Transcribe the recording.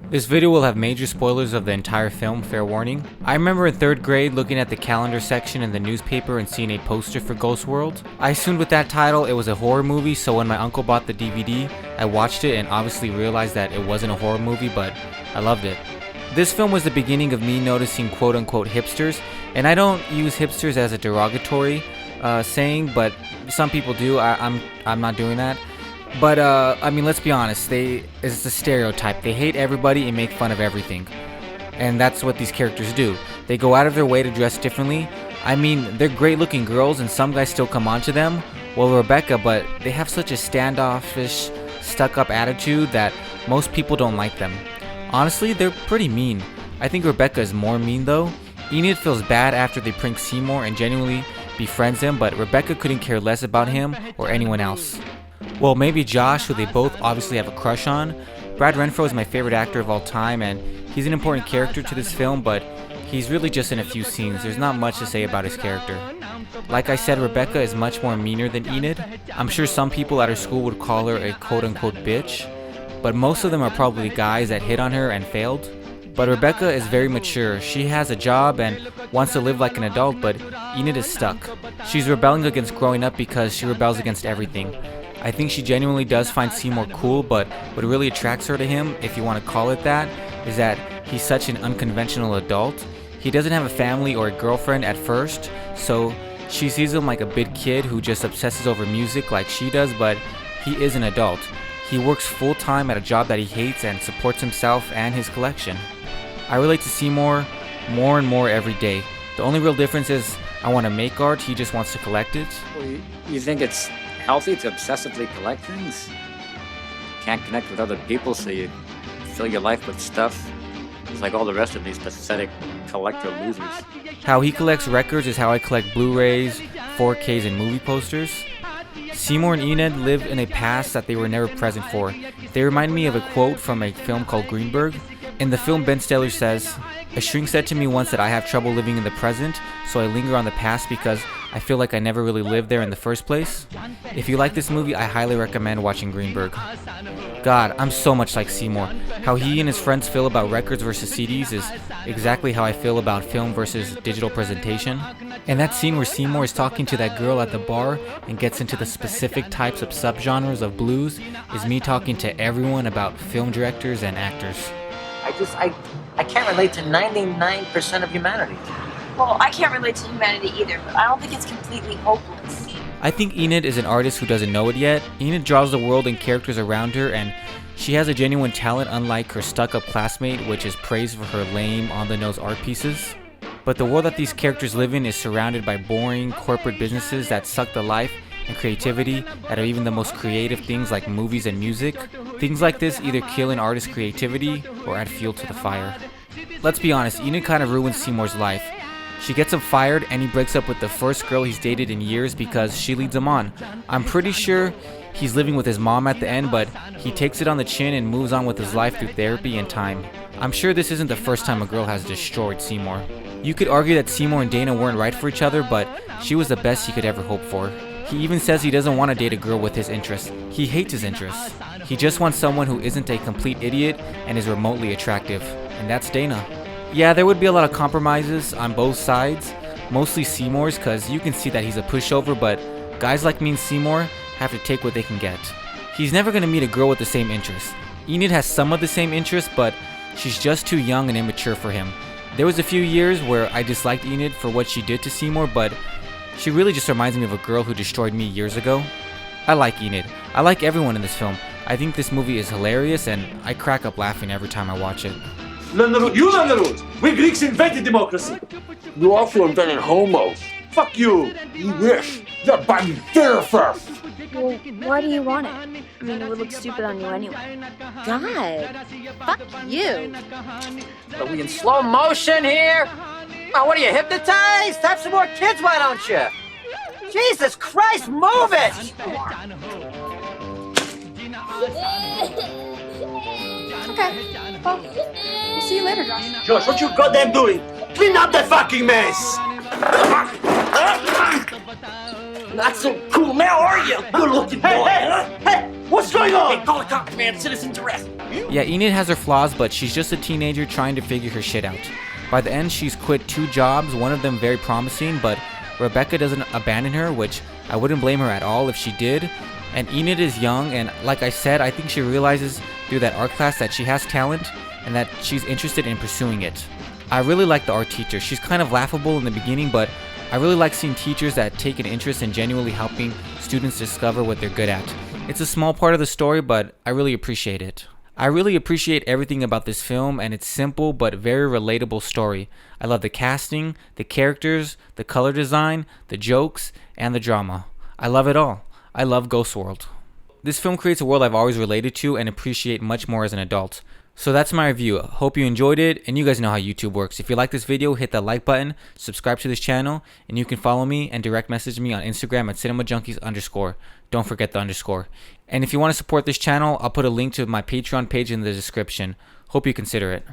This video will have major spoilers of the entire film, fair warning. I remember in 3rd grade looking at the calendar section in the newspaper and seeing a poster for Ghost World. I assumed with that title it was a horror movie, so when my uncle bought the DVD, I watched it and obviously realized that it wasn't a horror movie, but I loved it. This film was the beginning of me noticing quote-unquote hipsters, and I don't use hipsters as a derogatory saying, but some people do. I'm not doing that. But I mean, let's be honest, it's a stereotype. They hate everybody and make fun of everything. And that's what these characters do. They go out of their way to dress differently. I mean, they're great looking girls and some guys still come on to them. Well, Rebecca, but they have such a standoffish, stuck up attitude that most people don't like them. Honestly, they're pretty mean. I think Rebecca is more mean though. Enid feels bad after they prank Seymour and genuinely befriends him, but Rebecca couldn't care less about him or anyone else. Well, maybe Josh, who they both obviously have a crush on. Brad Renfro is my favorite actor of all time, and he's an important character to this film, but he's really just in a few scenes. There's not much to say about his character. Like I said, Rebecca is much more meaner than Enid. I'm sure some people at her school would call her a quote-unquote bitch, but most of them are probably guys that hit on her and failed. But Rebecca is very mature. She has a job and wants to live like an adult, but Enid is stuck. She's rebelling against growing up because she rebels against everything. I think she genuinely does find Seymour cool, but what really attracts her to him, if you want to call it that, is that he's such an unconventional adult. He doesn't have a family or a girlfriend at first, so she sees him like a big kid who just obsesses over music like she does, but he is an adult. He works full-time at a job that he hates and supports himself and his collection. I relate to Seymour more and more every day. The only real difference is I want to make art, he just wants to collect it. Well, you think it's healthy to obsessively collect things? Can't connect with other people, so you fill your life with stuff. It's like all the rest of these pathetic collector losers. How he collects records is how I collect Blu-rays, 4Ks, and movie posters. Seymour and Enid live in a past that they were never present for. They remind me of a quote from a film called Greenberg. In the film, Ben Stiller says, "A shrink said to me once that I have trouble living in the present, so I linger on the past because I feel like I never really lived there in the first place." If you like this movie, I highly recommend watching Greenberg. God, I'm so much like Seymour. How he and his friends feel about records versus CDs is exactly how I feel about film versus digital presentation. And that scene where Seymour is talking to that girl at the bar and gets into the specific types of subgenres of blues is me talking to everyone about film directors and actors. I can't relate to 99% of humanity. Well, I can't relate to humanity either, but I don't think it's completely hopeless. I think Enid is an artist who doesn't know it yet. Enid draws the world and characters around her, and she has a genuine talent unlike her stuck-up classmate, which is praised for her lame, on-the-nose art pieces. But the world that these characters live in is surrounded by boring corporate businesses that suck the life and creativity out of even the most creative things like movies and music. Things like this either kill an artist's creativity or add fuel to the fire. Let's be honest, Enid kind of ruins Seymour's life. She gets him fired and he breaks up with the first girl he's dated in years because she leads him on. I'm pretty sure he's living with his mom at the end, but he takes it on the chin and moves on with his life through therapy and time. I'm sure this isn't the first time a girl has destroyed Seymour. You could argue that Seymour and Dana weren't right for each other, but she was the best he could ever hope for. He even says he doesn't want to date a girl with his interests. He hates his interests. He just wants someone who isn't a complete idiot and is remotely attractive. And that's Dana. Yeah, there would be a lot of compromises on both sides. Mostly Seymour's, because you can see that he's a pushover, but guys like me and Seymour have to take what they can get. He's never going to meet a girl with the same interests. Enid has some of the same interests, but she's just too young and immature for him. There was a few years where I disliked Enid for what she did to Seymour, but she really just reminds me of a girl who destroyed me years ago. I like Enid. I like everyone in this film. I think this movie is hilarious and I crack up laughing every time I watch it. Learn the rules. You learn the rules. We Greeks invented democracy. You also invented homos. Fuck you. You wish. You're buy me dinner first. Well, why do you want it? I mean, it would look stupid on you anyway. God, fuck you. Are we in slow motion here? Oh, what are you, hypnotized? Have some more kids, why don't you? Jesus Christ, move it! Okay, well, we'll see you later, Josh. Josh, what you goddamn doing? Clean up that fucking mess. Not so cool now, are you? Good looking boy, huh? Hey! What's going on? Hey, call the cops, man. Citizen's arrest. Yeah, Enid has her flaws, but she's just a teenager trying to figure her shit out. By the end, she's quit 2 jobs, one of them very promising, but Rebecca doesn't abandon her, which I wouldn't blame her at all if she did. And Enid is young, and like I said, I think she realizes through that art class that she has talent and that she's interested in pursuing it. I really like the art teacher. She's kind of laughable in the beginning, but I really like seeing teachers that take an interest in genuinely helping students discover what they're good at. It's a small part of the story, but I really appreciate it. I really appreciate everything about this film and its simple but very relatable story. I love the casting, the characters, the color design, the jokes, and the drama. I love it all. I love Ghost World. This film creates a world I've always related to and appreciate much more as an adult. So that's my review. Hope you enjoyed it, and you guys know how YouTube works. If you like this video, hit that like button, subscribe to this channel, and you can follow me and direct message me on Instagram at cinemajunkies_. Don't forget the underscore. And if you want to support this channel, I'll put a link to my Patreon page in the description. Hope you consider it.